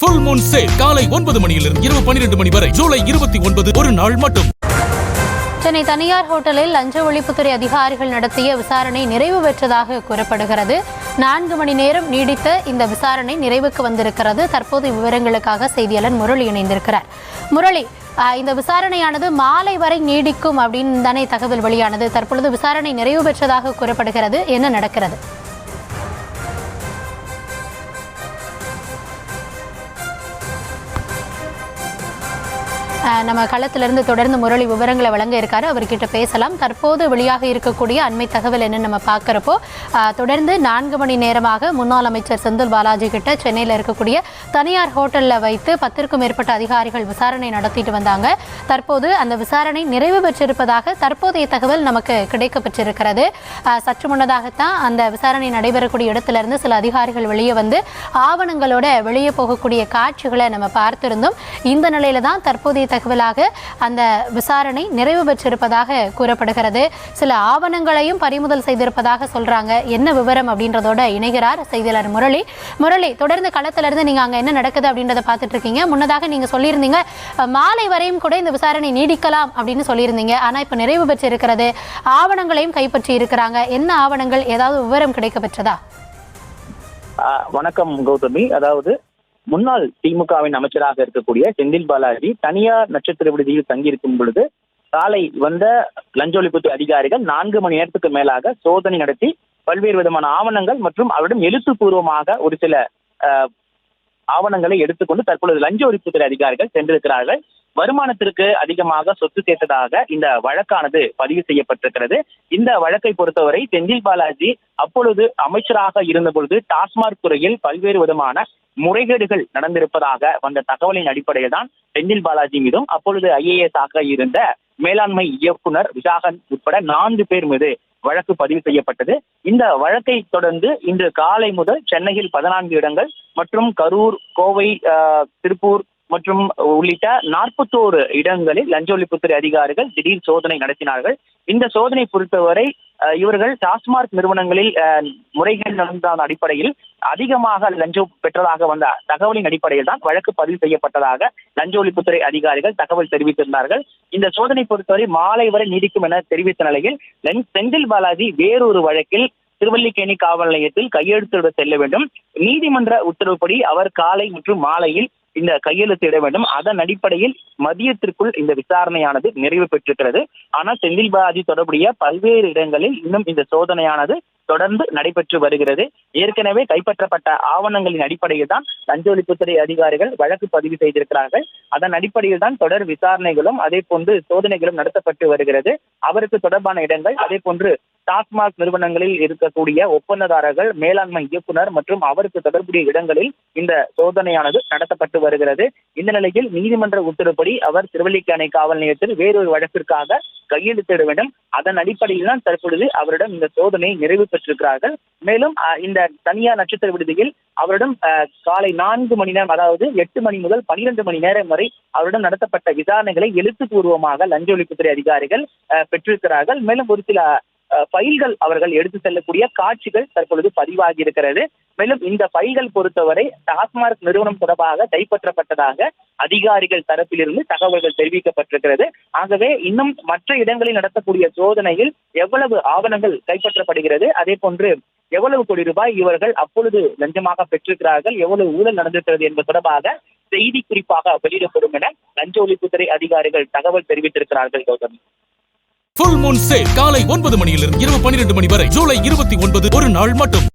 Full Moon sale காலை 9 மணியிலிருந்து இரவு 12 மணி வரை ஜூலை 29 ஒரு நாள் மட்டும். சென்னை தனியார் ஹோட்டலில் லஞ்ச ஒழிப்புத்துறை அதிகாரிகள் நடத்திய விசாரணை நிறைவு பெற்றதாக கூறப்படுகிறது. 4 மணி நேரம் நீடித்த இந்த விசாரணை நிறைவுக்கு வந்திருக்கிறது. தற்போது விவரங்களுக்காக செய்தியாளர் முரளி இணைந்திருக்கிறார். முரளி, இந்த விசாரணையானது மாலை வரை நீடிக்கும் அப்படின்னு தானே தகவல் வெளியானது. தற்பொழுது விசாரணை நிறைவு பெற்றதாக கூறப்படுகிறது. என்ன நடக்கிறது? நம்ம களத்திலிருந்து தொடர்ந்து முரளி விவரங்களை வழங்க இருக்காரு. அவர்கிட்ட பேசலாம். தற்போது வெளியாக இருக்கக்கூடிய அண்மை தகவல் என்ன நம்ம பார்க்குறப்போ, தொடர்ந்து 4 மணி நேரமாக முன்னாள் அமைச்சர் செந்தில் பாலாஜி கிட்ட சென்னையில் இருக்கக்கூடிய தனியார் ஹோட்டலில் வைத்து 10க்கும் மேற்பட்ட அதிகாரிகள் விசாரணை நடத்திட்டு வந்தாங்க. தற்போது அந்த விசாரணை நிறைவு பெற்றிருப்பதாக தற்போதைய தகவல் நமக்கு கிடைக்கப்பெற்றிருக்கிறது. சற்று முன்னதாகத்தான் அந்த விசாரணை நடைபெறக்கூடிய இடத்திலிருந்து சில அதிகாரிகள் வெளியே வந்து ஆவணங்களோட வெளியே போகக்கூடிய காட்சிகளை நம்ம பார்த்திருந்தோம். இந்த நிலையில தான் தற்போதைய தகவலாக அந்த விசாரணை நிறைவு பெற்றிருப்பதாக கூறப்படுகிறது. சில ஆவணங்களையும் பறிமுதல் செய்திருப்பதாக சொல்றாங்க. என்ன விவரம் அப்படின்றதோட இணைகிறார் செய்தியாளர் முரளி. முரளி, தொடர்ந்து களத்திலிருந்து நீங்க அங்க என்ன நடக்குது அப்படின்றத பார்த்துட்டு இருக்கீங்க. முன்னதாக நீங்க சொல்லியிருந்தீங்க மாலை வரையும் கூட இந்த விசாரணை நீடிக்கலாம் அப்படின்னு சொல்லியிருந்தீங்க. ஆனா இப்ப நிறைவு பெற்றிருக்கிறது. ஆவணங்களையும் கைப்பற்றி இருக்கிறாங்க. என்ன ஆவணங்கள், ஏதாவது விவரம் கிடைக்க பெற்றதா? வணக்கம் கௌதமி. அதாவது முன்னாள் திமுகவின் அமைச்சராக இருக்கக்கூடிய செந்தில் பாலாஜி தனியார் நட்சத்திர விடுதியில் தங்கியிருக்கும் பொழுது காலை வந்த லஞ்ச ஒழிப்புத்துறை அதிகாரிகள் 4 மணி நேரத்துக்கு மேலாக சோதனை நடத்தி பல்வேறு விதமான ஆவணங்கள் மற்றும் அவரிடம் எழுத்துப்பூர்வமாக ஒரு சில ஆவணங்களை எடுத்துக்கொண்டு தற்பொழுது லஞ்ச ஒழிப்புத்துறை அதிகாரிகள் சென்றிருக்கிறார்கள். வருமானத்திற்கு அதிகமாக சொத்து சேர்த்ததாக இந்த வழக்கானது பதிவு செய்யப்பட்டிருக்கிறது. இந்த வழக்கை பொறுத்தவரை செந்தில் பாலாஜி அப்பொழுது அமைச்சராக இருந்த பொழுது டாஸ்மாக் துறையில் பல்வேறு விதமான முறைகேடுகள் நடந்திருப்பதாக வந்த தகவலின் அடிப்படையில் தான் செந்தில் பாலாஜி மீதும் அப்பொழுது IAS ஆக இருந்த மேலாண்மை இயக்குனர் விசாகன் உட்பட 4 பேர் மீது வழக்கு பதிவு செய்யப்பட்டது. இந்த வழக்கை தொடர்ந்து இன்று காலை முதல் சென்னையில் 14 இடங்கள் மற்றும் கரூர், கோவை, திருப்பூர் மற்றும் உள்ளிட்ட 41 இடங்களில் லஞ்ச ஒழிப்புத்துறை அதிகாரிகள் திடீர் சோதனை நடத்தினார்கள். இந்த சோதனை பொறுத்தவரை இவர்கள் டாஸ்மாக் நிறுவனங்களில் முறைகேடு நடந்த அடிப்படையில் அதிகமாக லஞ்சம் பெற்றதாக வந்த தகவலின் அடிப்படையில் தான் வழக்கு பதிவு செய்யப்பட்டதாக லஞ்ச ஒழிப்புத்துறை அதிகாரிகள் தகவல் தெரிவித்திருந்தார்கள். இந்த சோதனை பொறுத்தவரை மாலை வரை நீடிக்கும் என தெரிவித்த நிலையில் செந்தில் பாலாஜி வேறொரு வழக்கில் திருவல்லிக்கேணி காவல் நிலையத்தில் கையெழுத்திட செல்ல வேண்டும். நீதிமன்ற உத்தரவுப்படி அவர் காலை மற்றும் மாலையில் இந்த கையெழுத்திட வேண்டும். அதன் அடிப்படையில் மதியத்திற்குள் இந்த விசாரணையானது நிறைவு பெற்றிருக்கிறது. ஆனால் செந்தில் பாலாஜி தொடர்புடைய பல்வேறு இடங்களில் இன்னும் இந்த சோதனையானது தொடர்ந்து நடைபெற்று வருகிறது. ஏற்கனவே கைப்பற்றப்பட்ட ஆவணங்களின் அடிப்படையில் தான் லஞ்ச ஒழிப்புத்துறை அதிகாரிகள் வழக்கு பதிவு செய்திருக்கிறார்கள். அதன் அடிப்படையில் தான் தொடர் விசாரணைகளும் அதே போன்று சோதனைகளும் நடத்தப்பட்டு வருகிறது. அவருக்கு தொடர்பான இடங்கள், அதே போன்று டாஸ்மாக் நிறுவனங்களில் இருக்கக்கூடிய ஒப்பந்ததாரர்கள், மேலாண்மை இயக்குனர் மற்றும் அவருக்கு தொடர்புடைய இடங்களில் இந்த சோதனையானது நடத்தப்பட்டு வருகிறது. இந்த நிலையில் நீதிமன்ற உத்தரவுப்படி அவர் திருவல்லிக்கேணி காவல் நிலையத்தில் வேறொரு வழக்கிற்காக கையெழுத்திட வேண்டும். அதன் அடிப்படையில் தான் தற்பொழுது அவரிடம் இந்த சோதனை நிறைவு பெற்றிருக்கிறார்கள். மேலும் இந்த தனியார் நட்சத்திர விடுதியில் அவரிடம் காலை 4 மணி நேரம், அதாவது 8 மணி முதல் 12 மணி நேரம் வரை அவரிடம் நடத்தப்பட்ட விசாரணைகளை எழுத்துப்பூர்வமாக லஞ்ச ஒழிப்புத்துறை அதிகாரிகள் பெற்றிருக்கிறார்கள். மேலும் ஒரு சில ஃபைல்கள் அவர்கள் எடுத்து செல்லக்கூடிய காட்சிகள் தற்பொழுது பதிவாகி இருக்கிறது. மேலும் இந்த ஃபைல்கள் பொறுத்தவரை டாஸ்மாக் நிறுவனம் தொடர்பாக கைப்பற்றப்பட்டதாக அதிகாரிகள் தரப்பிலிருந்து தகவல்கள் தெரிவிக்கப்பட்டிருக்கிறது. ஆகவே இன்னும் மற்ற இடங்களில் நடத்தக்கூடிய சோதனையில் எவ்வளவு ஆவணங்கள் கைப்பற்றப்படுகிறது, அதே போன்று எவ்வளவு கோடி ரூபாய் இவர்கள் அப்பொழுது லஞ்சமாக பெற்றிருக்கிறார்கள், எவ்வளவு ஊழல் நடந்திருக்கிறது என்பது தொடர்பாக செய்தி குறிப்பாக வெளியிடப்படும் என லஞ்ச ஒழிப்புத்துறை அதிகாரிகள் தகவல் தெரிவித்திருக்கிறார்கள். கௌதமி, ஃபுல் மூன் சேல் காலை 9 மணியிலிருந்து இரவு 12 மணி வரை ஜூலை 29 ஒரு நாள் மட்டும்.